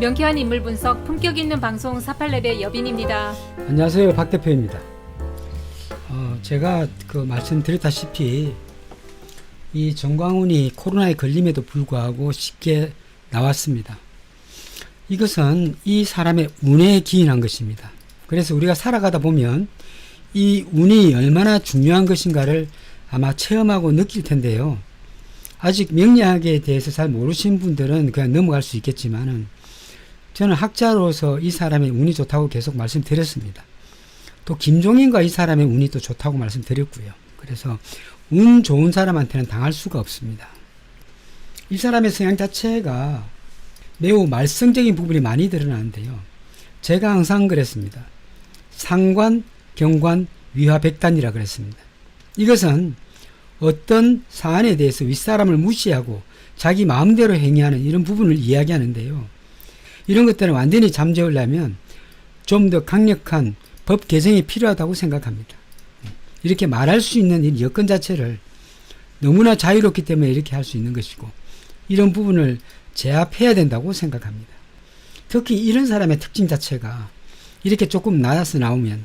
명쾌한 인물 분석, 품격 있는 방송 48랩의 여빈입니다. 안녕하세요, 박 대표입니다. 제가 말씀드렸다시피 이 정광훈이 코로나에 걸림에도 불구하고 쉽게 나왔습니다. 이것은 이 사람의 운에 기인한 것입니다. 그래서 우리가 살아가다 보면 이 운이 얼마나 중요한 것인가를 아마 체험하고 느낄 텐데요. 아직 명리학에 대해서 잘 모르신 분들은 그냥 넘어갈 수 있겠지만은 저는 학자로서 이 사람의 운이 좋다고 계속 말씀드렸습니다. 또 김종인과 이 사람의 운이 또 좋다고 말씀드렸고요. 그래서 운 좋은 사람한테는 당할 수가 없습니다. 이 사람의 성향 자체가 매우 말썽적인 부분이 많이 드러나는데요. 제가 항상 그랬습니다. 상관, 경관, 위화백단이라 그랬습니다. 이것은 어떤 사안에 대해서 윗사람을 무시하고 자기 마음대로 행위하는 이런 부분을 이야기하는데요. 이런 것들은 완전히 잠재우려면 좀 더 강력한 법 개정이 필요하다고 생각합니다. 이렇게 말할 수 있는 이 여건 자체를 너무나 자유롭기 때문에 이렇게 할 수 있는 것이고 이런 부분을 제압해야 된다고 생각합니다. 특히 이런 사람의 특징 자체가 이렇게 조금 낮아서 나오면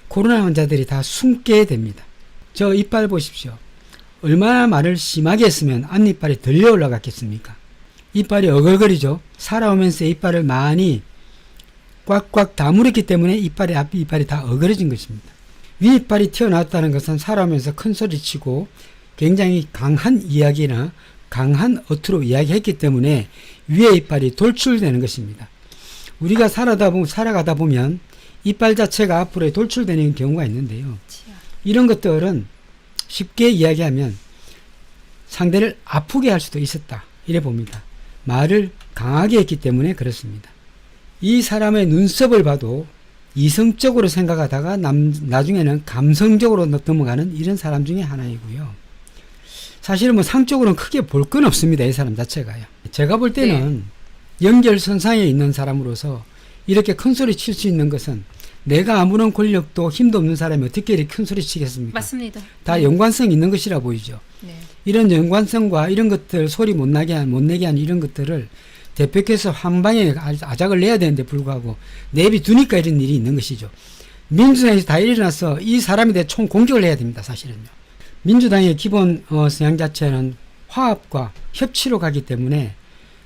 코로나 환자들이 다 숨게 됩니다. 저 이빨 보십시오. 얼마나 말을 심하게 했으면 앞니빨이 들려 올라갔겠습니까? 이빨이 어글거리죠. 살아오면서 이빨을 많이 꽉꽉 다물었기 때문에 앞이빨이 다 어그러진 것입니다. 윗이빨이 튀어나왔다는 것은 살아오면서 큰 소리치고 굉장히 강한 이야기나 강한 어투로 이야기했기 때문에 위에 이빨이 돌출되는 것입니다. 우리가 살아가다 보면 이빨 자체가 앞으로 돌출되는 경우가 있는데요. 이런 것들은 쉽게 이야기하면 상대를 아프게 할 수도 있었다. 이래 봅니다. 말을 강하게 했기 때문에 그렇습니다. 이 사람의 눈썹을 봐도 이성적으로 생각하다가 나중에는 감성적으로 넘어가는 이런 사람 중에 하나이고요. 사실은 상적으로는 크게 볼 건 없습니다. 이 사람 자체가요. 제가 볼 때는 연결선상에 있는 사람으로서 이렇게 큰 소리 칠 수 있는 것은 내가 아무런 권력도 힘도 없는 사람이 어떻게 이렇게 큰 소리 치겠습니까? 맞습니다. 다 연관성 있는 것이라 보이죠. 네. 이런 연관성과 이런 것들 소리 못 내게 한 이런 것들을 대표께서 한 방에 아작을 내야 되는데 불구하고 내비두니까 이런 일이 있는 것이죠. 민주당에서 다 일어나서 이 사람에 대해 총 공격을 해야 됩니다. 사실은요. 민주당의 기본 성향 자체는 화합과 협치로 가기 때문에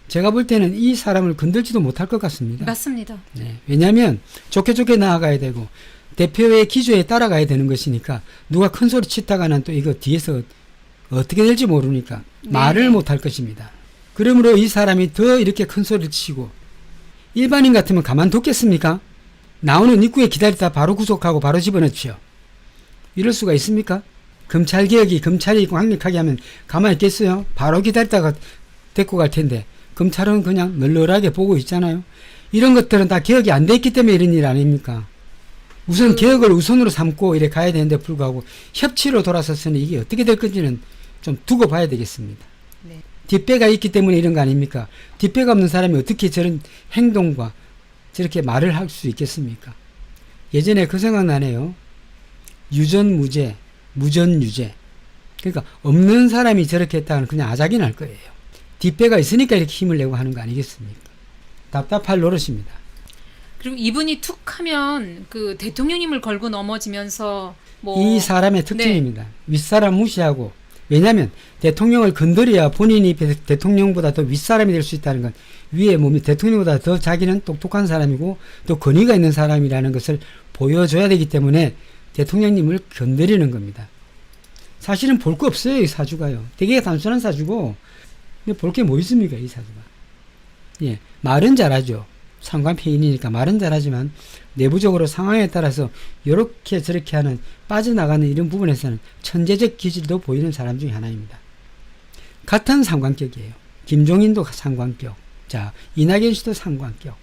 제가 볼 때는 이 사람을 건들지도 못할 것 같습니다. 맞습니다. 네. 왜냐하면 좋게 나아가야 되고 대표의 기조에 따라가야 되는 것이니까 누가 큰 소리 치다가는 또 이거 뒤에서 어떻게 될지 모르니까 말을 못할 것입니다. 그러므로 이 사람이 더 이렇게 큰 소리를 치고 일반인 같으면 가만뒀겠습니까? 나오는 입구에 기다리다 바로 구속하고 바로 집어넣지요. 이럴 수가 있습니까? 검찰개혁이 검찰이 강력하게 하면 가만히 있겠어요? 바로 기다리다가 데리고 갈 텐데 검찰은 그냥 널널하게 보고 있잖아요. 이런 것들은 다 개혁이 안 돼 있기 때문에 이런 일 아닙니까? 우선 개혁을 우선으로 삼고 이렇게 가야 되는데 불구하고 협치로 돌아섰으니 이게 어떻게 될 건지는 좀 두고 봐야 되겠습니다. 네. 뒷배가 있기 때문에 이런 거 아닙니까? 뒷배가 없는 사람이 어떻게 저런 행동과 저렇게 말을 할 수 있겠습니까? 예전에 그 생각나네요. 유전무죄, 무전유죄. 그러니까 없는 사람이 저렇게 했다가는 그냥 아작이 날 거예요. 뒷배가 있으니까 이렇게 힘을 내고 하는 거 아니겠습니까? 답답할 노릇입니다. 그리고 이분이 툭 하면 그 대통령님을 걸고 넘어지면서 이 사람의 특징입니다. 윗사람 무시하고 왜냐하면 대통령을 건드려야 본인이 대통령보다 더 윗사람이 될 수 있다는 건 위에 몸이 대통령보다 더 자기는 똑똑한 사람이고 또 권위가 있는 사람이라는 것을 보여줘야 되기 때문에 대통령님을 건드리는 겁니다. 사실은 볼 거 없어요. 이 사주가요. 되게 단순한 사주고 볼 게 뭐 있습니까? 이 사주가. 예, 말은 잘하죠. 상관폐인이니까 말은 잘하지만 내부적으로 상황에 따라서 이렇게 저렇게 하는 빠져나가는 이런 부분에서는 천재적 기질도 보이는 사람 중에 하나입니다. 같은 상관격이에요. 김종인도 상관격, 자 이낙연 씨도 상관격,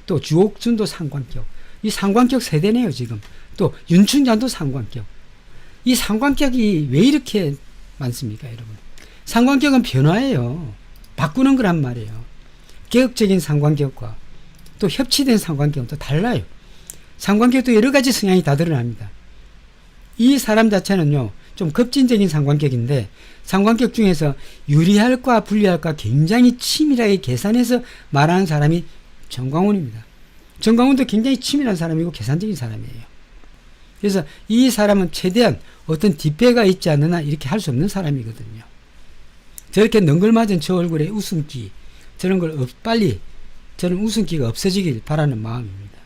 또 주옥순도 상관격. 이 상관격 세대네요 지금. 또 윤춘잔도 상관격. 이 상관격이 왜 이렇게 많습니까 여러분? 상관격은 변화예요. 바꾸는 거란 말이에요. 개혁적인 상관격과 또 협치된 상관격은 또 달라요. 상관격도 여러 가지 성향이 다 드러납니다. 이 사람 자체는요, 좀 급진적인 상관격인데, 상관격 중에서 유리할까 불리할까 굉장히 치밀하게 계산해서 말하는 사람이 정광훈입니다. 정광훈도 굉장히 치밀한 사람이고 계산적인 사람이에요. 그래서 이 사람은 최대한 어떤 뒷배가 있지 않느냐 이렇게 할 수 없는 사람이거든요. 저렇게 능글맞은 저 얼굴에 웃음기 저런 걸 빨리 저는 웃음기가 없어지길 바라는 마음입니다.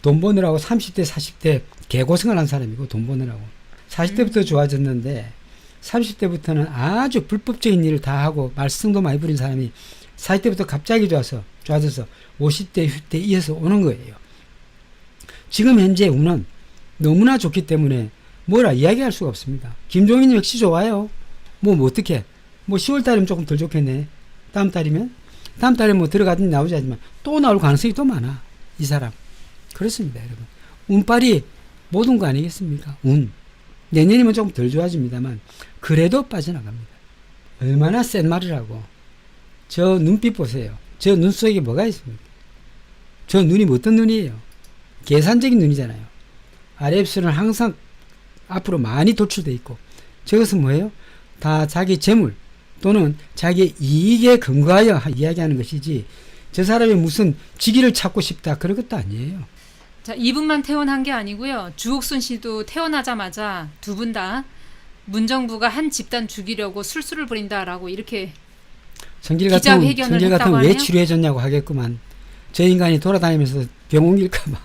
돈 버느라고 30대 40대 개고생을 한 사람이고 돈 버느라고 40대부터 좋아졌는데 30대부터는 아주 불법적인 일을 다 하고 말썽도 많이 부린 사람이 40대부터 갑자기 좋아져서 50대 60대 이어서 오는 거예요. 지금 현재 운은 너무나 좋기 때문에 뭐라 이야기할 수가 없습니다. 김종인 역시 좋아요. 뭐 어떻게 10월 달이면 조금 덜 좋겠네. 다음 달에 뭐 들어가든지 나오지 않지만 또 나올 가능성이 또 많아. 이 사람. 그렇습니다, 여러분. 운빨이 모든 거 아니겠습니까? 운. 내년이면 조금 덜 좋아집니다만 그래도 빠져나갑니다. 얼마나 센 말이라고. 저 눈빛 보세요. 저 눈 속에 뭐가 있습니까? 저 눈이 어떤 눈이에요? 계산적인 눈이잖아요. RF는 항상 앞으로 많이 도출되어 있고 저것은 뭐예요? 다 자기 재물 또는 자기 이익에 근거하여 이야기하는 것이지 저 사람이 무슨 직위를 찾고 싶다 그런 것도 아니에요. 자, 이분만 태어난 게 아니고요. 주옥순 씨도 태어나자마자 두 분 다 문정부가 한 집단 죽이려고 술수를 부린다라고 이렇게 성질 기자회견을 같은 했다고 왜 하네요. 치료해줬냐고 하겠구만. 저 인간이 돌아다니면서 병 옮길까봐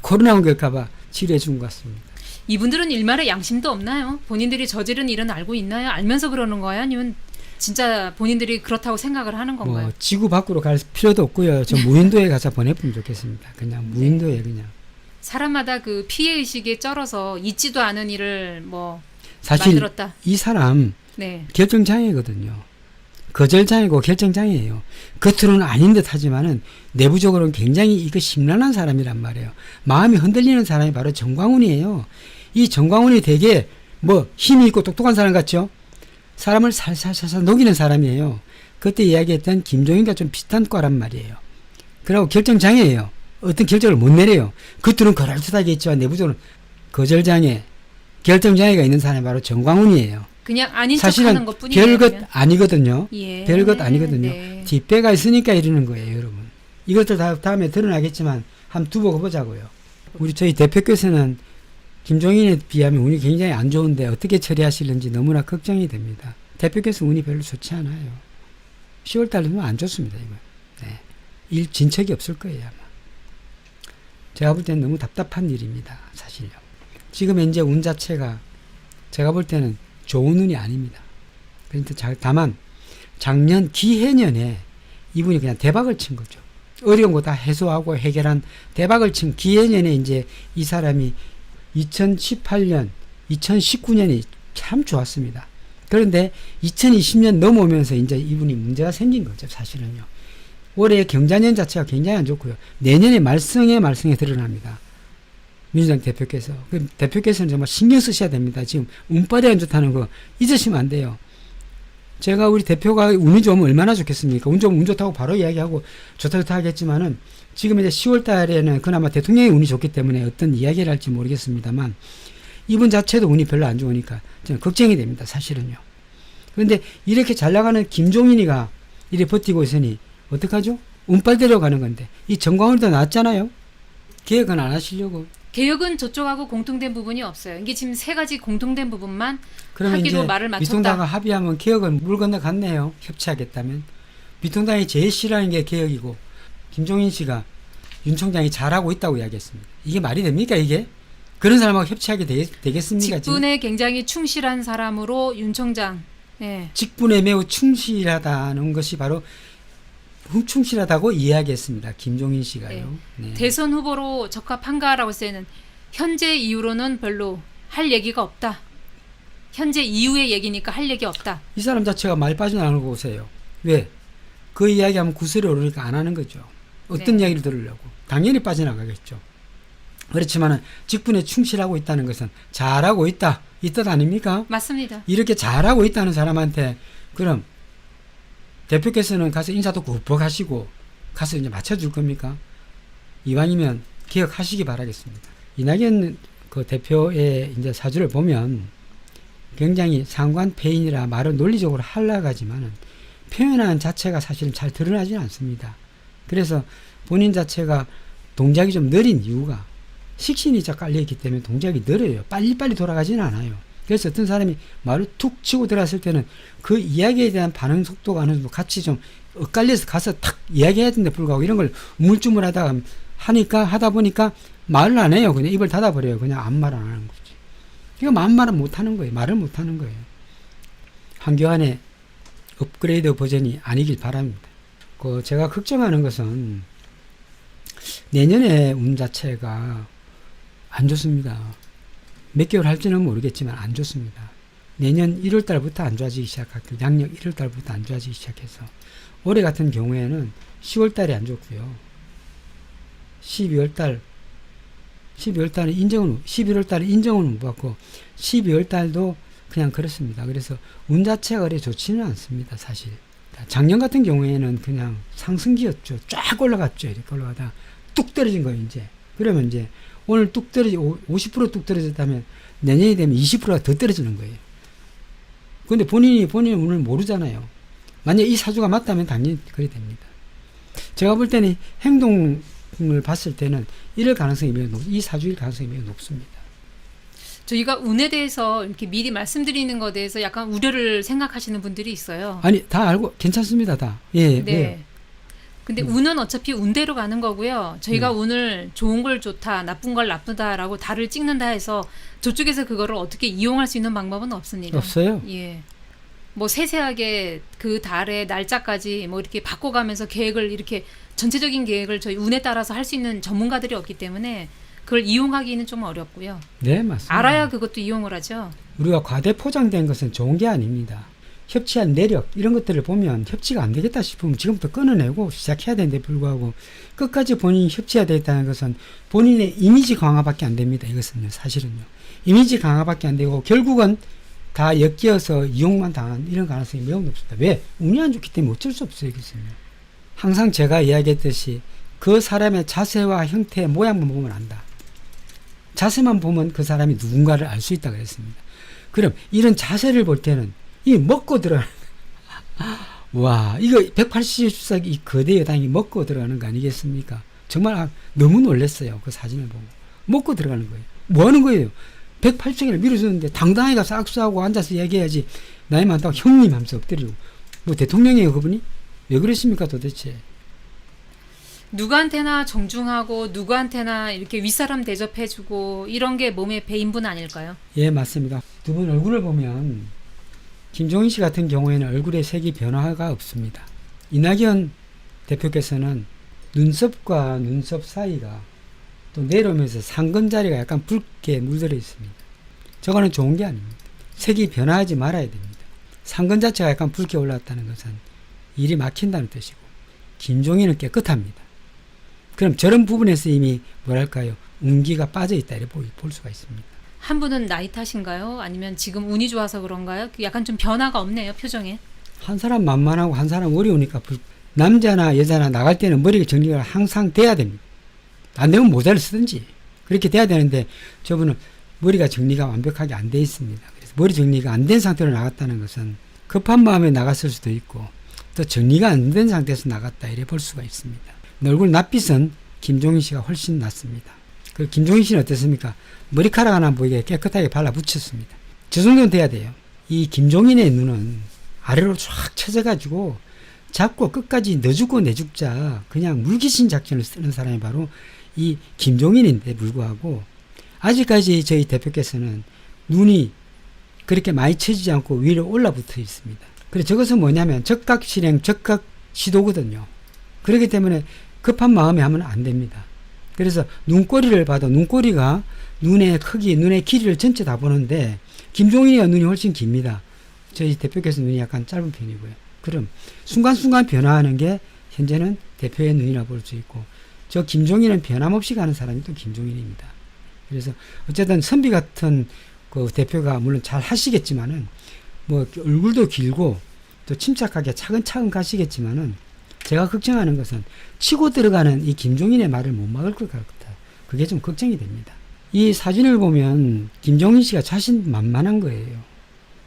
코로나 옮길까봐 치료해 준 것 같습니다. 이분들은 일말의 양심도 없나요? 본인들이 저지른 일은 알고 있나요? 알면서 그러는 거예요? 아니면 진짜 본인들이 그렇다고 생각을 하는 건가요? 지구 밖으로 갈 필요도 없고요. 저 무인도에 가서 보내보면 좋겠습니다. 그냥 무인도에 그냥. 사람마다 그 피해 의식에 쩔어서 잊지도 않은 일을 사실 만들었다. 이 사람 네. 결정장애거든요. 거절장애고 결정장애예요. 겉으로는 아닌 듯 하지만은 내부적으로는 굉장히 이거 심란한 사람이란 말이에요. 마음이 흔들리는 사람이 바로 정광훈이에요. 이 정광훈이 되게 힘이 있고 똑똑한 사람 같죠? 사람을 살살살살 녹이는 사람이에요. 그때 이야기했던 김종인과 좀 비슷한 과란 말이에요. 그리고 결정장애예요. 어떤 결정을 못 내려요. 겉으로는 그럴듯하게 있지만 내부적으로는 거절장애, 결정장애가 있는 사람이 바로 정광훈이에요. 그냥 아닌 사실은 척하는 것뿐이에요. 별것 아니거든요. 예. 별것 아니거든요. 네. 뒷배가 있으니까 이러는 거예요, 여러분. 이것들 다음에 드러나겠지만 한번 두고 보자고요. 저희 대표께서는 김종인에 비하면 운이 굉장히 안 좋은데 어떻게 처리하실는지 너무나 걱정이 됩니다. 대표께서 운이 별로 좋지 않아요. 10월 달에는 안 좋습니다, 이거. 네. 일 진척이 없을 거예요, 아마. 제가 볼 때는 너무 답답한 일입니다, 사실요. 지금 현재 운 자체가 제가 볼 때는 좋은 운이 아닙니다. 그런데 다만 작년 기해년에 이분이 그냥 대박을 친 거죠. 어려운 거 다 해소하고 해결한 대박을 친 기해년에 이제 이 사람이 2018년, 2019년이 참 좋았습니다. 그런데 2020년 넘어오면서 이제 이분이 문제가 생긴 거죠, 사실은요. 올해 경자년 자체가 굉장히 안 좋고요. 내년에 말썽에 드러납니다. 민주당 대표께서. 그 대표께서는 정말 신경 쓰셔야 됩니다. 지금 운빨이 안 좋다는 거 잊으시면 안 돼요. 제가 우리 대표가 운이 좋으면 얼마나 좋겠습니까? 운 좋으면 운 좋다고 바로 이야기하고 좋다 하겠지만은 지금 이제 10월 달에는 그나마 대통령의 운이 좋기 때문에 어떤 이야기를 할지 모르겠습니다만 이분 자체도 운이 별로 안 좋으니까 저는 걱정이 됩니다. 사실은요. 그런데 이렇게 잘 나가는 김종인이가 이렇게 버티고 있으니 어떡하죠? 운빨대로 가는 건데 이 정광훈도 나왔잖아요. 개혁은 안 하시려고. 개혁은 저쪽하고 공통된 부분이 없어요. 이게 지금 세 가지 공통된 부분만 그러면 하기로 이제 말을 맞췄다. 미통당과 합의하면 개혁은 물 건너갔네요. 협치하겠다면. 미통당이 제일 싫어하는 게 개혁이고 김종인 씨가 윤 총장이 잘하고 있다고 이야기했습니다. 이게 말이 됩니까 이게? 그런 사람하고 협치하게 되겠습니까? 직분에 굉장히 충실한 사람으로 윤 총장. 예. 직분에 매우 충실하다는 것이 바로 충실하다고 이야기했습니다. 김종인 씨가요. 네. 대선 후보로 적합한가라고 했을 때는 현재 이후로는 별로 할 얘기가 없다. 현재 이후의 얘기니까 할 얘기 없다. 이 사람 자체가 말 빠져나가는 거 보세요. 왜? 그 이야기하면 구설이 오르니까 안 하는 거죠. 어떤 이야기를 들으려고. 당연히 빠져나가겠죠. 그렇지만 직분에 충실하고 있다는 것은 잘하고 있다. 이 뜻 아닙니까? 맞습니다. 이렇게 잘하고 있다는 사람한테 그럼 대표께서는 가서 인사도 굽벅 하시고 가서 이제 맞춰줄 겁니까? 이왕이면 개혁하시기 바라겠습니다. 이낙연 그 대표의 이제 사주를 보면 굉장히 상관폐인이라 말을 논리적으로 하려고 하지만은 표현한 자체가 사실은 잘 드러나지는 않습니다. 그래서 본인 자체가 동작이 좀 느린 이유가 식신이 쫙 깔려있기 때문에 동작이 느려요. 빨리빨리 돌아가지는 않아요. 그래서 어떤 사람이 말을 툭 치고 들어갔을 때는 그 이야기에 대한 반응 속도가 어느 정도 같이 좀 엇갈려서 가서 탁 이야기해야 되는데 불구하고 이런 걸 우물쭈물하다가 하다 보니까 말을 안 해요. 그냥 입을 닫아버려요. 그냥 아무 말 안 하는 거지. 이거 아무 말은 못 하는 거예요. 말을 못 하는 거예요. 한교안의 업그레이드 버전이 아니길 바랍니다. 제가 걱정하는 것은 내년에 운 자체가 안 좋습니다. 몇 개월 할지는 모르겠지만 안 좋습니다. 내년 1월 달부터 안 좋아지기 시작할게요. 양력 1월 달부터 안 좋아지기 시작해서 올해 같은 경우에는 10월 달이 안 좋고요. 11월 달은 인정은 못 받고 12월 달도 그냥 그렇습니다. 그래서 운 자체가 그리 좋지는 않습니다. 사실 작년 같은 경우에는 그냥 상승기였죠. 쫙 올라갔죠. 이렇게 올라가다가 뚝 떨어진 거예요. 이제 그러면 이제 오늘 뚝 떨어지 50% 뚝 떨어졌다면 내년이 되면 20%가 더 떨어지는 거예요. 근데 본인이 운을 모르잖아요. 만약 이 사주가 맞다면 당연히 그래 됩니다. 제가 볼 때는 행동을 봤을 때는 이럴 가능성이 매우 이 사주일 가능성이 매우 높습니다. 저희가 운에 대해서 이렇게 미리 말씀드리는 것에 대해서 약간 우려를 생각하시는 분들이 있어요. 아니, 다 알고 괜찮습니다. 다. 예, 네. 왜요? 근데 운은 어차피 운대로 가는 거고요. 저희가 운을 좋은 걸 좋다, 나쁜 걸 나쁘다라고 달을 찍는다 해서 저쪽에서 그거를 어떻게 이용할 수 있는 방법은 없습니다. 없어요? 예. 뭐 세세하게 그 달의 날짜까지 뭐 이렇게 바꿔가면서 계획을 이렇게 전체적인 계획을 저희 운에 따라서 할 수 있는 전문가들이 없기 때문에 그걸 이용하기는 좀 어렵고요. 네, 맞습니다. 알아야 그것도 이용을 하죠. 우리가 과대 포장된 것은 좋은 게 아닙니다. 협치한 내력 이런 것들을 보면 협치가 안 되겠다 싶으면 지금부터 끊어내고 시작해야 되는데 불구하고 끝까지 본인이 협치해야 되겠다는 것은 본인의 이미지 강화밖에 안 됩니다. 이것은요, 사실은요. 이미지 강화밖에 안 되고 결국은 다 엮여서 이용만 당한 이런 가능성이 매우 높습니다. 왜? 운이 안 좋기 때문에 어쩔 수 없어요. 이것은요. 항상 제가 이야기했듯이 그 사람의 자세와 형태, 모양만 보면 안다. 자세만 보면 그 사람이 누군가를 알 수 있다 그랬습니다. 그럼 이런 자세를 볼 때는 이 먹고 들어가는 와, 이거 180석 이 거대 여당이 먹고 들어가는 거 아니겠습니까? 정말 너무 놀랐어요. 그 사진을 보고. 먹고 들어가는 거예요. 뭐 하는 거예요? 180석을 밀어주는데 당당하게 가서 악수하고 앉아서 얘기해야지. 나이 많다고 형님 하면서 엎드리고. 뭐 대통령이에요, 그분이? 왜 그러십니까, 도대체? 누구한테나 정중하고 누구한테나 이렇게 윗사람 대접해주고 이런 게 몸에 배인 분 아닐까요? 예, 맞습니다. 두 분 얼굴을 보면 김종인 씨 같은 경우에는 얼굴에 색이 변화가 없습니다. 이낙연 대표께서는 눈썹과 눈썹 사이가 또 내려오면서 상근자리가 약간 붉게 물들어 있습니다. 저거는 좋은 게 아닙니다. 색이 변화하지 말아야 됩니다. 상근 자체가 약간 붉게 올라왔다는 것은 일이 막힌다는 뜻이고 김종인은 깨끗합니다. 그럼 저런 부분에서 이미 뭐랄까요, 운기가 빠져있다 이렇게 볼 수가 있습니다. 한 분은 나이 탓인가요? 아니면 지금 운이 좋아서 그런가요? 약간 좀 변화가 없네요, 표정에. 한 사람 만만하고 한 사람 어려우니까 남자나 여자나 나갈 때는 머리가 정리가 항상 돼야 됩니다. 안 되면 모자를 쓰든지 그렇게 돼야 되는데 저분은 머리가 정리가 완벽하게 안 돼 있습니다. 그래서 머리 정리가 안 된 상태로 나갔다는 것은 급한 마음에 나갔을 수도 있고 또 정리가 안 된 상태에서 나갔다 이래 볼 수가 있습니다. 얼굴 낯빛은 김종인 씨가 훨씬 낫습니다. 그 김종인 씨는 어떻습니까? 머리카락 하나 보이게 깨끗하게 발라붙였습니다. 저 정도는 돼야 돼요. 이 김종인의 눈은 아래로 쫙 쳐져가지고 잡고 끝까지 너 죽고 내 죽자 그냥 물귀신 작전을 쓰는 사람이 바로 이 김종인인데 불구하고 아직까지 저희 대표께서는 눈이 그렇게 많이 쳐지지 않고 위로 올라붙어 있습니다. 그래서 저것은 뭐냐면 적각실행 적각시도거든요. 그렇기 때문에 급한 마음에 하면 안 됩니다. 그래서 눈꼬리를 봐도 눈꼬리가 눈의 크기, 눈의 길이를 전체 다 보는데 김종인의 눈이 훨씬 깁니다. 저희 대표께서 눈이 약간 짧은 편이고요. 그럼 순간순간 변화하는 게 현재는 대표의 눈이라 볼 수 있고 저 김종인은 변함없이 가는 사람이 또 김종인입니다. 그래서 어쨌든 선비 같은 그 대표가 물론 잘 하시겠지만은 뭐 얼굴도 길고 또 침착하게 차근차근 가시겠지만은 제가 걱정하는 것은 치고 들어가는 이 김종인의 말을 못 막을 것 같아요. 그게 좀 걱정이 됩니다. 이 사진을 보면 김종인 씨가 자신만만한 거예요.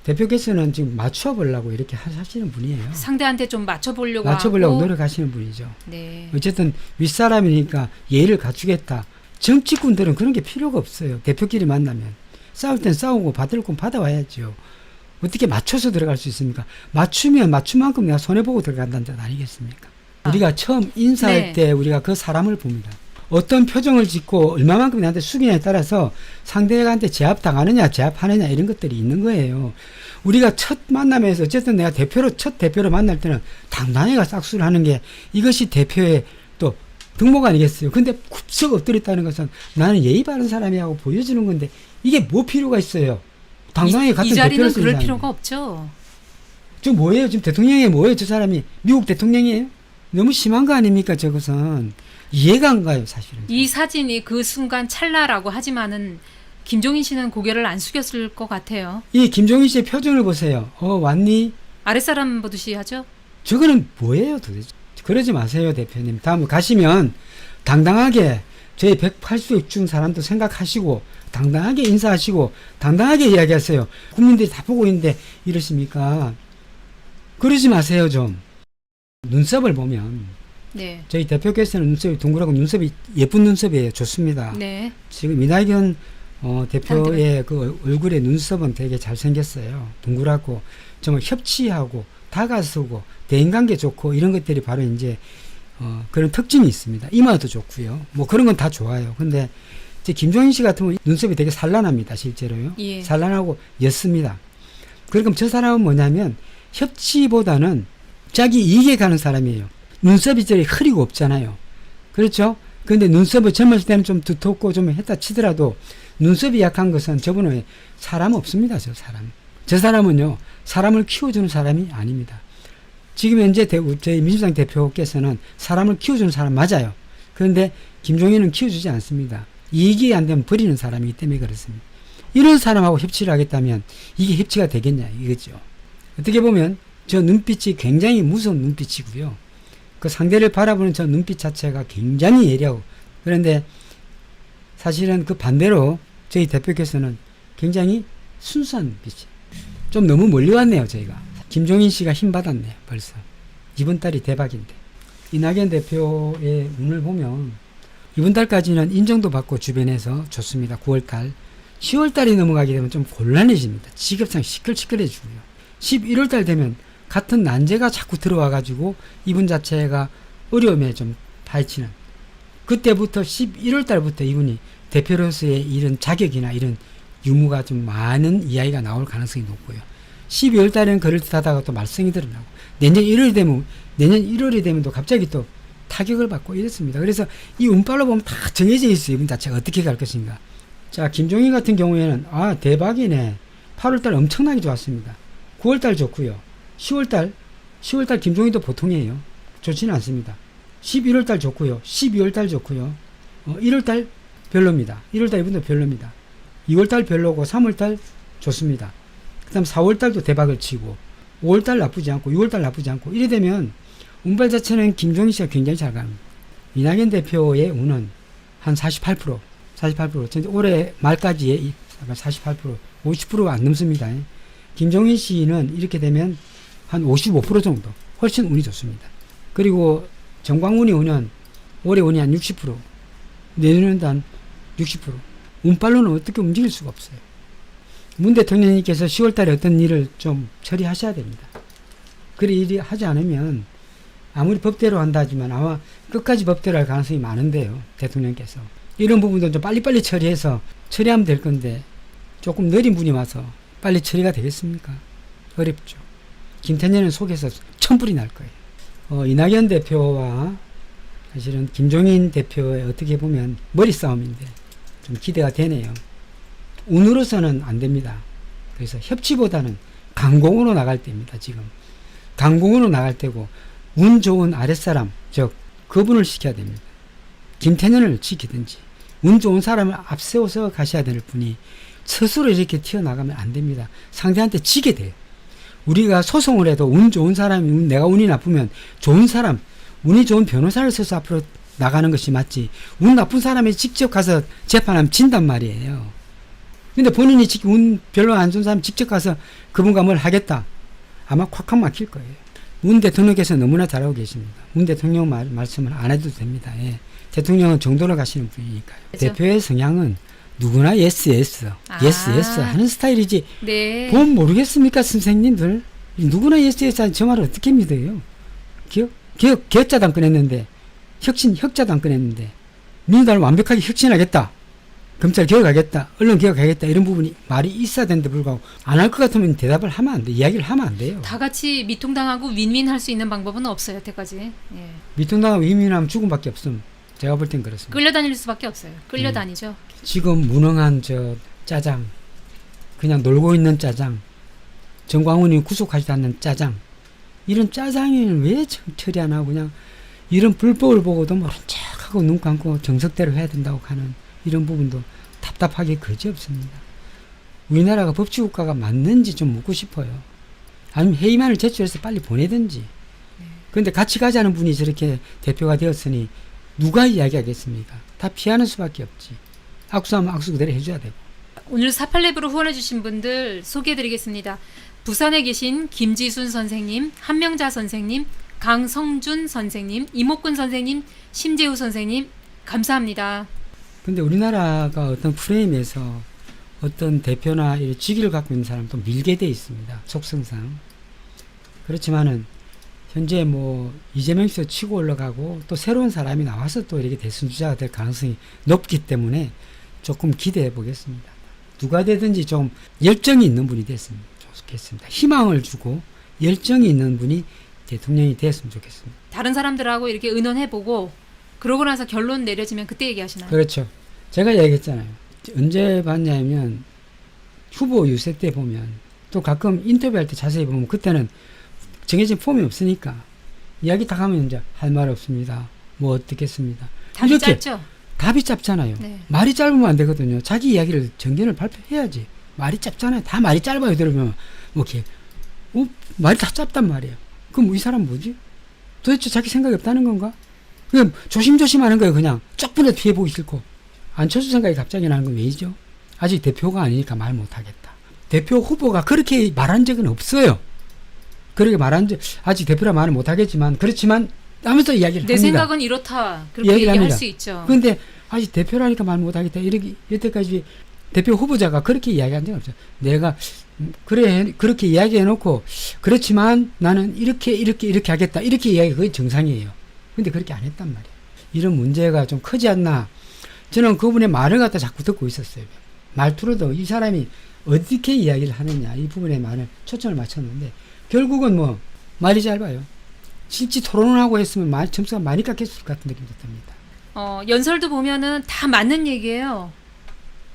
대표께서는 지금 맞춰보려고 이렇게 하시는 분이에요. 상대한테 좀 맞춰보려고 맞춰보려고 하고. 노력하시는 분이죠. 네. 어쨌든 윗사람이니까 예의를 갖추겠다. 정치꾼들은 그런 게 필요가 없어요. 대표끼리 만나면. 싸울 땐 싸우고 받을 건 받아와야죠. 어떻게 맞춰서 들어갈 수 있습니까? 맞추면 맞춘 만큼 내가 손해보고 들어간다는 뜻 아니겠습니까? 우리가 처음 인사할 네. 때 우리가 그 사람을 봅니다. 어떤 표정을 짓고 얼마만큼 나한테 숙이냐에 따라서 상대한테 제압당하느냐 제압하느냐 이런 것들이 있는 거예요. 우리가 첫 만남에서 어쨌든 내가 첫 대표로 만날 때는 당당히가 싹수를 하는 게 이것이 대표의 또 덕목 아니겠어요. 근데 굽석 엎드렸다는 것은 나는 예의 바른 사람이라고 보여주는 건데 이게 뭐 필요가 있어요. 당당히 같은 이 자리는 대표를 쓰는 그럴 사람이. 필요가 없죠. 지금 뭐예요? 지금 대통령이 뭐예요? 저 사람이 미국 대통령이에요? 너무 심한 거 아닙니까? 저것은 이해가 안 가요, 사실은. 이 사진이 그 순간 찰나라고 하지만은 김종인 씨는 고개를 안 숙였을 것 같아요. 이 김종인 씨의 표정을 보세요. 왔니? 아랫사람 보듯이 하죠. 저거는 뭐예요, 도대체? 그러지 마세요, 대표님. 다음에 가시면 당당하게 저희 180여 중 사람도 생각하시고 당당하게 인사하시고 당당하게 이야기하세요. 국민들이 다 보고 있는데 이러십니까? 그러지 마세요, 좀. 눈썹을 보면 네. 저희 대표께서는 눈썹이 둥그랗고 눈썹이 예쁜 눈썹이에요. 좋습니다. 네. 지금 이낙연 대표의 그 얼굴의 눈썹은 되게 잘생겼어요. 둥그랗고 정말 협치하고 다가서고 대인관계 좋고 이런 것들이 바로 이제 그런 특징이 있습니다. 이마도 좋고요. 뭐 그런 건 다 좋아요. 근데 이제 김종인 씨 같은 경우 눈썹이 되게 산란합니다. 실제로요. 예. 산란하고 옅습니다. 그러니까 저 사람은 뭐냐면 협치보다는 자기 이익에 가는 사람이에요. 눈썹이 저리 흐리고 없잖아요. 그렇죠? 근데 눈썹을 젊었을 때는 좀 두텁고 좀 했다 치더라도 눈썹이 약한 것은 저분은 사람 없습니다. 저 사람. 저 사람은요. 사람을 키워주는 사람이 아닙니다. 지금 현재 저희 민주당 대표께서는 사람을 키워주는 사람 맞아요. 그런데 김종인은 키워주지 않습니다. 이익이 안 되면 버리는 사람이기 때문에 그렇습니다. 이런 사람하고 협치를 하겠다면 이게 협치가 되겠냐 이거죠. 어떻게 보면 저 눈빛이 굉장히 무서운 눈빛이고요. 그 상대를 바라보는 저 눈빛 자체가 굉장히 예리하고 그런데 사실은 그 반대로 저희 대표께서는 굉장히 순수한 눈빛이 좀 너무 멀리 왔네요. 저희가 김종인 씨가 힘 받았네요. 벌써 이번 달이 대박인데 이낙연 대표의 운을 보면 이번 달까지는 인정도 받고 주변에서 좋습니다. 9월달 10월달이 넘어가게 되면 좀 곤란해집니다. 직업상 시끌시끌해지고요. 11월달 되면 같은 난제가 자꾸 들어와가지고 이분 자체가 어려움에 좀 파헤치는 그때부터 11월달부터 이분이 대표로서의 이런 자격이나 이런 유무가 좀 많은 이야기가 나올 가능성이 높고요. 12월달에는 그럴듯하다가 또 말썽이 드러나고 내년 1월이 되면 또 갑자기 또 타격을 받고 이랬습니다. 그래서 이 운빨로 보면 다 정해져 있어요. 이분 자체가 어떻게 갈 것인가. 자, 김종인 같은 경우에는 대박이네. 8월달 엄청나게 좋았습니다. 9월달 좋고요. 10월달 김종인도 보통이에요. 좋지는 않습니다. 11월달 좋고요. 12월달 좋고요. 1월달 별로입니다. 1월달 이분도 별로입니다. 2월달 별로고 3월달 좋습니다. 그 다음 4월달도 대박을 치고 5월달 나쁘지 않고 6월달 나쁘지 않고 이래 되면 운발 자체는 김종인 씨가 굉장히 잘 갑니다. 이낙연 대표의 운은 한 48%, 올해 말까지의 48%, 50%가 안 넘습니다. 김종인 씨는 이렇게 되면 한 55% 정도, 훨씬 운이 좋습니다. 그리고 정광훈이 운은 올해 운이 한 60%, 내년에도 한 60%. 운빨로는 어떻게 움직일 수가 없어요. 문 대통령님께서 10월 달에 어떤 일을 좀 처리하셔야 됩니다. 그래 일이 하지 않으면 아무리 법대로 한다 하지만 아마 끝까지 법대로 할 가능성이 많은데요. 대통령께서. 이런 부분도 좀 빨리빨리 처리해서 처리하면 될 건데 조금 느린 분이 와서 빨리 처리가 되겠습니까? 어렵죠. 김태년은 속에서 천불이 날 거예요. 이낙연 대표와 사실은 김종인 대표의 어떻게 보면 머리 싸움인데 좀 기대가 되네요. 운으로서는 안 됩니다. 그래서 협치보다는 강공으로 나갈 때입니다. 지금 강공으로 나갈 때고 운 좋은 아랫사람 즉 그분을 시켜야 됩니다. 김태년을 지키든지 운 좋은 사람을 앞세워서 가셔야 될 분이 스스로 이렇게 튀어나가면 안 됩니다. 상대한테 지게 돼요. 우리가 소송을 해도 운 좋은 사람이 내가 운이 나쁘면 좋은 사람 운이 좋은 변호사를 써서 앞으로 나가는 것이 맞지 운 나쁜 사람이 직접 가서 재판하면 진단 말이에요. 근데 본인이 운 별로 안 좋은 사람 직접 가서 그분과 뭘 하겠다. 아마 콱콱 막힐 거예요. 문 대통령께서 너무나 잘하고 계십니다. 문 대통령 말씀을 안 해도 됩니다. 예. 대통령은 정도로 가시는 분이니까요. 그렇죠. 대표의 성향은 누구나 예스 예스 하는 스타일이지. 네. 보면 모르겠습니까 선생님들. 누구나 예스 예스 저 말을 어떻게 믿어요. 개혁자당 꺼냈는데 혁자당 꺼냈는데 민주당을 완벽하게 혁신하겠다. 검찰 개혁하겠다. 언론 개혁하겠다. 이런 부분이 말이 있어야 되는데 불구하고 안 할 것 같으면 대답을 하면 안 돼. 이야기를 하면 안 돼요. 다 같이 미통당하고 윈윈할 수 있는 방법은 없어요. 여태까지. 예. 미통당하고 위민하면 죽음밖에 없음. 제가 볼 땐 그렇습니다. 끌려다닐 수밖에 없어요. 끌려다니죠. 지금 무능한 저 짜장, 그냥 놀고 있는 짜장, 정광훈이 구속하지도 않는 짜장, 이런 짜장을 왜 처리 안 하고 그냥 이런 불법을 보고도 모른 척하고 눈 감고 정석대로 해야 된다고 하는 이런 부분도 답답하게 그지없습니다. 우리나라가 법치국가가 맞는지 좀 묻고 싶어요. 아니면 회의만을 제출해서 빨리 보내든지. 그런데 같이 가자는 분이 저렇게 대표가 되었으니 누가 이야기하겠습니까? 다 피하는 수밖에 없지. 악수하면 악수 그대로 해줘야 되고. 오늘 48랩으로 후원해주신 분들 소개해드리겠습니다. 부산에 계신 김지순 선생님, 한명자 선생님, 강성준 선생님, 이목근 선생님, 심재우 선생님, 감사합니다. 근데 우리나라가 어떤 프레임에서 어떤 대표나 이런 직위를 갖고 있는 사람도 밀게 돼 있습니다. 속성상. 그렇지만은 현재 뭐 이재명 씨도 치고 올라가고 또 새로운 사람이 나와서 또 이렇게 대선주자가 될 가능성이 높기 때문에 조금 기대해 보겠습니다. 누가 되든지 좀 열정이 있는 분이 됐으면 좋겠습니다. 희망을 주고 열정이 있는 분이 대통령이 됐으면 좋겠습니다. 다른 사람들하고 이렇게 의논해보고 그러고 나서 결론 내려지면 그때 얘기하시나요? 그렇죠. 제가 얘기했잖아요. 언제 봤냐면 후보 유세 때 보면 또 가끔 인터뷰할 때 자세히 보면 그때는 정해진 폼이 없으니까 이야기 다 하면 이제 할 말 없습니다. 뭐 어떻겠습니다. 답이 이렇게 짧죠? 답이 짧잖아요. 네. 말이 짧으면 안 되거든요. 자기 이야기를 정견을 발표해야지. 말이 짧잖아요. 다 말이 짧아요. 들으면 뭐 이렇게 말이 다 짧단 말이에요. 그럼 이 사람 뭐지? 도대체 자기 생각이 없다는 건가? 그냥 조심조심 하는 거예요. 그냥 쪽분에 피해보기 싫고. 안철수 생각이 갑자기 나는 건 왜이죠? 아직 대표가 아니니까 말 못하겠다. 대표 후보가 그렇게 말한 적은 없어요. 그렇게 말한 적, 아직 대표라 말은 못하겠지만, 그렇지만, 하면서 이야기를 내 합니다. 생각은 이렇다. 그렇게 이야기를 얘기할 합니다. 수 있죠. 그런데 아직 대표라니까 말 못하겠다. 이때까지 대표 후보자가 그렇게 이야기한 적은 없어요. 내가, 그렇게 이야기해놓고, 그렇지만 나는 이렇게 하겠다. 이렇게 이야기가 거의 정상이에요. 근데 그렇게 안 했단 말이에요. 이런 문제가 좀 크지 않나. 저는 그분의 말을 갖다 자꾸 듣고 있었어요. 말투로도 이 사람이 어떻게 이야기를 하느냐. 이 부분에 말을 초점을 맞췄는데, 결국은 뭐, 말이 짧아요. 실제 토론을 하고 했으면 점수가 많이 깎였을 것 같은 느낌이 듭니다. 연설도 보면은 다 맞는 얘기예요.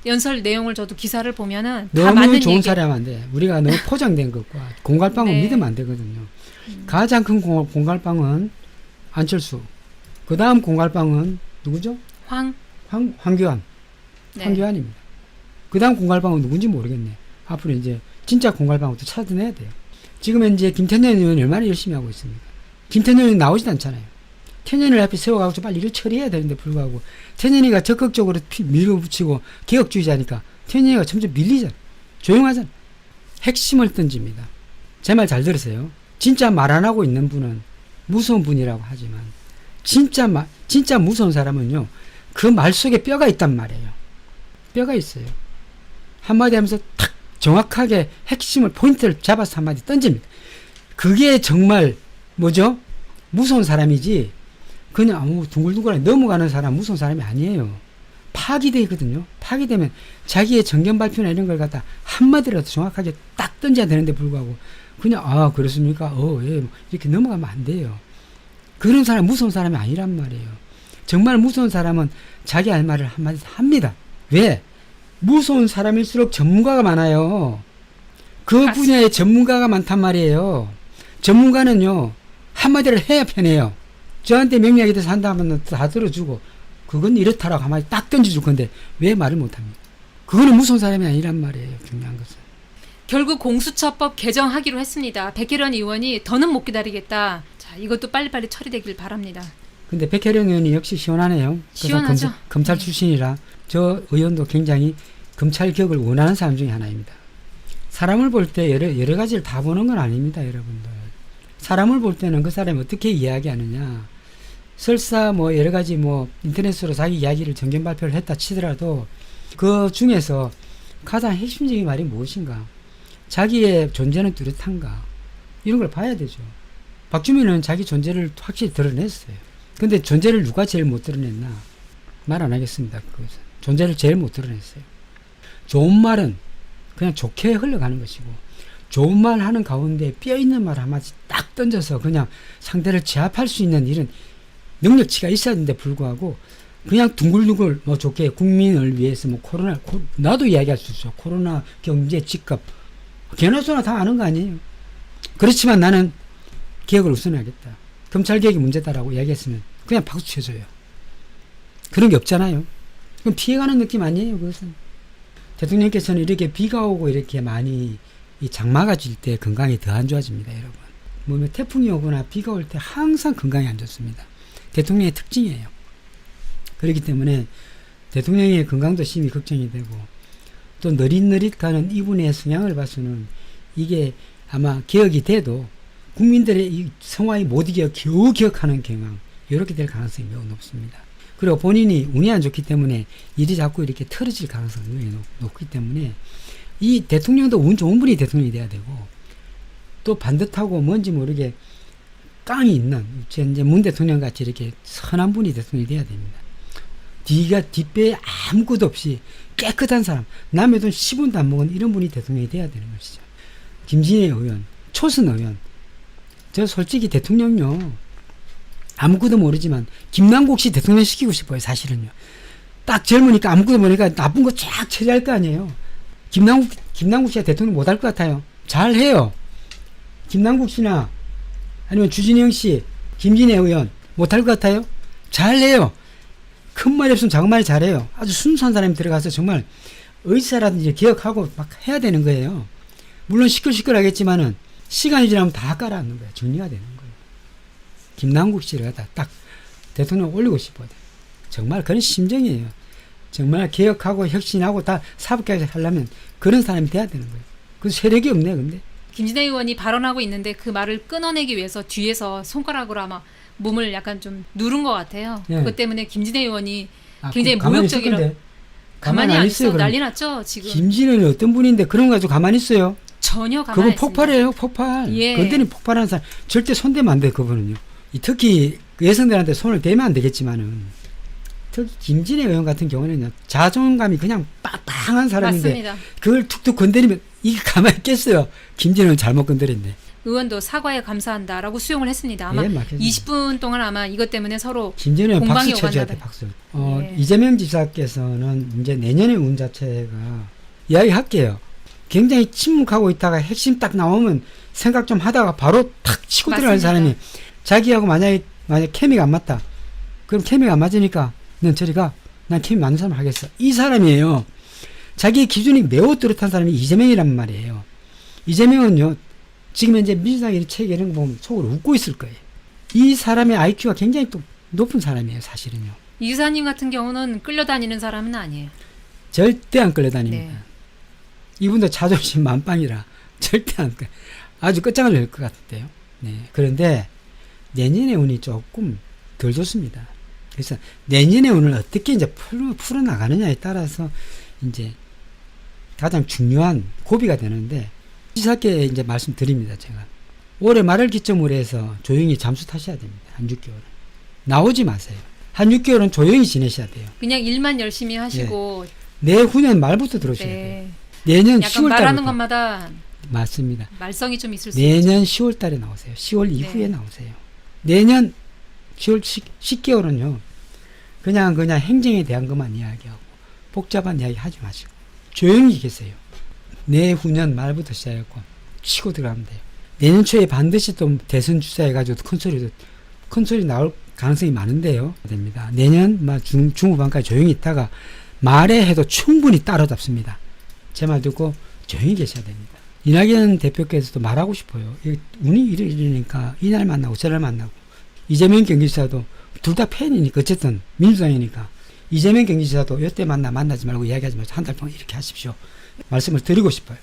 연설 내용을 저도 기사를 보면은 다 너무 맞는 좋은 얘기. 사람 안 돼. 우리가 너무 포장된 것과 공갈빵은 네. 믿으면 안 되거든요. 가장 큰 공갈빵은 안철수. 그 다음 공갈빵은 누구죠? 황교안. 네. 황교안입니다. 그 다음 공갈빵은 누군지 모르겠네. 앞으로 이제 진짜 공갈빵을 또 찾아내야 돼요. 지금 현재 김태년 의원이 얼마나 열심히 하고 있습니까? 김태년 의원이 나오지도 않잖아요. 태년을 앞에 세워가지고 빨리 일을 처리해야 되는데 불구하고 태년이가 적극적으로 밀어붙이고 개혁주의자니까 태년이가 점점 밀리잖아. 조용하잖아. 핵심을 던집니다. 제 말 잘 들으세요. 진짜 말 안 하고 있는 분은 무서운 분이라고 하지만 진짜 무서운 사람은요. 그 말 속에 뼈가 있단 말이에요. 뼈가 있어요. 한마디 하면서 탁 정확하게 핵심을 포인트를 잡아서 한마디 던집니다. 그게 정말 뭐죠? 무서운 사람이지 그냥 둥글둥글 넘어가는 사람 무서운 사람이 아니에요. 파기되거든요. 파기되면 자기의 정견 발표나 이런 걸 갖다 한마디라도 정확하게 딱 던져야 되는데 불구하고 그냥 그렇습니까? 예. 이렇게 넘어가면 안 돼요. 그런 사람 무서운 사람이 아니란 말이에요. 정말 무서운 사람은 자기 할 말을 한마디 합니다. 왜? 무서운 사람일수록 전문가가 많아요. 그 분야에 전문가가 많단 말이에요. 전문가는요, 한마디를 해야 편해요. 저한테 명령에 대해서 한다면 다 들어주고, 그건 이렇다라고 한마디 딱 던져줄 건데, 왜 말을 못합니까? 그거는 무서운 사람이 아니란 말이에요, 중요한 것은. 결국 공수처법 개정하기로 했습니다. 백혜련 의원이 더는 못 기다리겠다. 자, 이것도 빨리빨리 처리되길 바랍니다. 근데 백혜련 의원이 역시 시원하네요. 시원하죠. 검찰 출신이라 저 의원도 굉장히 검찰 개혁을 원하는 사람 중에 하나입니다. 사람을 볼 때 여러 가지를 다 보는 건 아닙니다, 여러분들. 사람을 볼 때는 그 사람이 어떻게 이야기하느냐. 설사 뭐 여러 가지 뭐 인터넷으로 자기 이야기를 정견 발표를 했다 치더라도 그 중에서 가장 핵심적인 말이 무엇인가. 자기의 존재는 뚜렷한가. 이런 걸 봐야 되죠. 박주민은 자기 존재를 확실히 드러냈어요. 근데 존재를 누가 제일 못 드러냈나? 말 안 하겠습니다. 그것은. 존재를 제일 못 드러냈어요. 좋은 말은 그냥 좋게 흘러가는 것이고, 좋은 말 하는 가운데 뼈 있는 말 한마디 딱 던져서 그냥 상대를 제압할 수 있는 이런 능력치가 있어야 되는데 불구하고 그냥 둥글둥글 뭐 좋게 국민을 위해서 뭐 나도 이야기할 수 있어. 코로나 경제 집값 개나 소나 다 아는 거 아니에요. 그렇지만 나는 개혁을 우선하겠다. 검찰 개혁이 문제다라고 이야기했으면 그냥 박수 쳐줘요. 그런 게 없잖아요. 그럼 피해가는 느낌 아니에요, 그것은. 대통령께서는 이렇게 비가 오고 이렇게 많이 이 장마가 질 때 건강이 더 안 좋아집니다, 여러분. 뭐 태풍이 오거나 비가 올 때 항상 건강이 안 좋습니다. 대통령의 특징이에요. 그렇기 때문에 대통령의 건강도 심히 걱정이 되고, 또 느릿느릿 가는 이분의 성향을 봐서는 이게 아마 개혁이 돼도 국민들의 이 성화에 못 이겨 겨우 기억하는 경향, 이렇게 될 가능성이 매우 높습니다. 그리고 본인이 운이 안 좋기 때문에 일이 자꾸 이렇게 틀어질 가능성이 매우 높기 때문에 이 대통령도 운 좋은 분이 대통령이 돼야 되고, 또 반듯하고 뭔지 모르게 깡이 있는 이제 문 대통령 같이 이렇게 선한 분이 대통령이 돼야 됩니다. 뒷배에 아무것도 없이 깨끗한 사람, 남의 돈 10원도 안 먹은 이런 분이 대통령이 돼야 되는 것이죠. 김진애 의원, 초선 의원, 저 솔직히 대통령요, 아무것도 모르지만 김남국 씨 대통령 시키고 싶어요, 사실은요. 딱 젊으니까 아무것도 모르니까 나쁜 거 쫙 처리할 거 아니에요. 김남국 씨가 대통령 못할 것 같아요. 잘해요. 김남국 씨나 아니면 주진영 씨, 김진애 의원 못할 것 같아요? 잘해요. 큰 말이 없으면 작은 말이 잘해요. 아주 순수한 사람이 들어가서 정말 의사라든지 기억하고 막 해야 되는 거예요. 물론 시끌시끌하겠지만은 시간이 지나면 다 깔아앉는 거예요. 정리가 되는 거예요. 김남국 씨를 갖다 딱 대통령 올리고 싶어요. 정말 그런 심정이에요. 정말 개혁하고 혁신하고 다 사법개혁 하려면 그런 사람이 돼야 되는 거예요. 그 세력이 없네, 근데. 김진애 의원이 발언하고 있는데 그 말을 끊어내기 위해서 뒤에서 손가락으로 아마 몸을 약간 좀 누른 것 같아요. 예. 그것 때문에 김진애 의원이 아, 굉장히 가만히 있을 모욕적이라. 건데. 가만히 안 있어요, 있어. 그럼. 난리 났죠, 지금. 김진애는 어떤 분인데 그런 거 가지고 가만히 있어요? 전혀 가만히 그분 있습니다. 폭발이에요, 폭발. 예. 건드리 폭발하는 사람 절대 손대면 안 돼, 그분은요. 특히 그 여성들한테 손을 대면 안 되겠지만은, 특히 김진애 의원 같은 경우는 자존감이 그냥 빵빵한 사람인데 맞습니다. 그걸 툭툭 건드리면 이게 가만히 있겠어요. 김진애는 잘못 건드렸네. 의원도 사과에 감사한다라고 수용을 했습니다. 아마 예, 맞겠죠. 20분 동안 아마 이것 때문에 서로 김진애는 공방이 박수 쳐줘야 돼, 오갔나 박수. 예. 이재명 지사께서는 이제 내년의 운 자체가 이야기할게요. 굉장히 침묵하고 있다가 핵심 딱 나오면 생각 좀 하다가 바로 탁 치고 들어가는 맞습니다. 사람이, 자기하고 만약에 케미가 안 맞다. 그럼 케미가 안 맞으니까 넌 저리 가. 난 케미 맞는 사람 하겠어. 이 사람이에요. 자기의 기준이 매우 뚜렷한 사람이 이재명이란 말이에요. 이재명은요, 지금 현재 민주당의 책 이런 거 보면 속으로 웃고 있을 거예요. 이 사람의 IQ가 굉장히 또 높은 사람이에요, 사실은요. 이 기사님 같은 경우는 끌려다니는 사람은 아니에요. 절대 안 끌려다닙니다. 네. 이분도 자존심 만빵이라 절대 안 끌려. 아주 끝장을 낼 것 같아요. 네. 그런데 내년의 운이 조금 덜 좋습니다. 그래서 내년의 운을 어떻게 이제 풀어나가느냐에 따라서 이제 가장 중요한 고비가 되는데, 지사께 이제 말씀드립니다, 제가. 올해 말을 기점으로 해서 조용히 잠수 타셔야 됩니다. 한 6개월은. 나오지 마세요. 한 6개월은 조용히 지내셔야 돼요. 그냥 일만 열심히 하시고 내후년 말부터 들어오셔야 돼요. 네. 내년 약간 10월 말하는 달부터. 것마다 맞습니다. 말썽이 좀 있을 수 있죠. 내년 10월 달에 나오세요. 10월 이후에 네. 나오세요. 내년 10월 10개월은요. 그냥 행정에 대한 것만 이야기하고 복잡한 이야기 하지 마시고 조용히 계세요. 내후년 말부터 시작해서 치고 들어가면 돼요. 내년 초에 반드시 또 대선 주자해가지고 큰 소리 나올 가능성이 많은데요. 됩니다. 내년 중후반까지 조용히 있다가 말에 해도 충분히 따라잡습니다. 제 말 듣고 조용히 계셔야 됩니다. 이낙연 대표께서도 말하고 싶어요. 운이 이러니까 이날 만나고 저날 만나고, 이재명 경기지사도 둘 다 팬이니까, 어쨌든 민주당이니까 이재명 경기지사도 이때 만나지 말고 이야기하지 말고 한 달 동안 이렇게 하십시오. 말씀을 드리고 싶어요.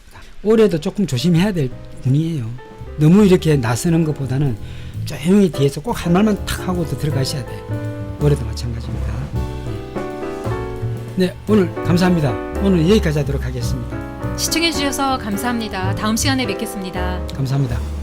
올해도 조금 조심해야 될 운이에요. 너무 이렇게 나서는 것보다는 조용히 뒤에서 꼭 할 말만 탁 하고도 들어가셔야 돼요. 올해도 마찬가지입니다. 네, 오늘 감사합니다. 오늘 여기까지 하도록 하겠습니다. 시청해 주셔서 감사합니다. 다음 시간에 뵙겠습니다. 감사합니다.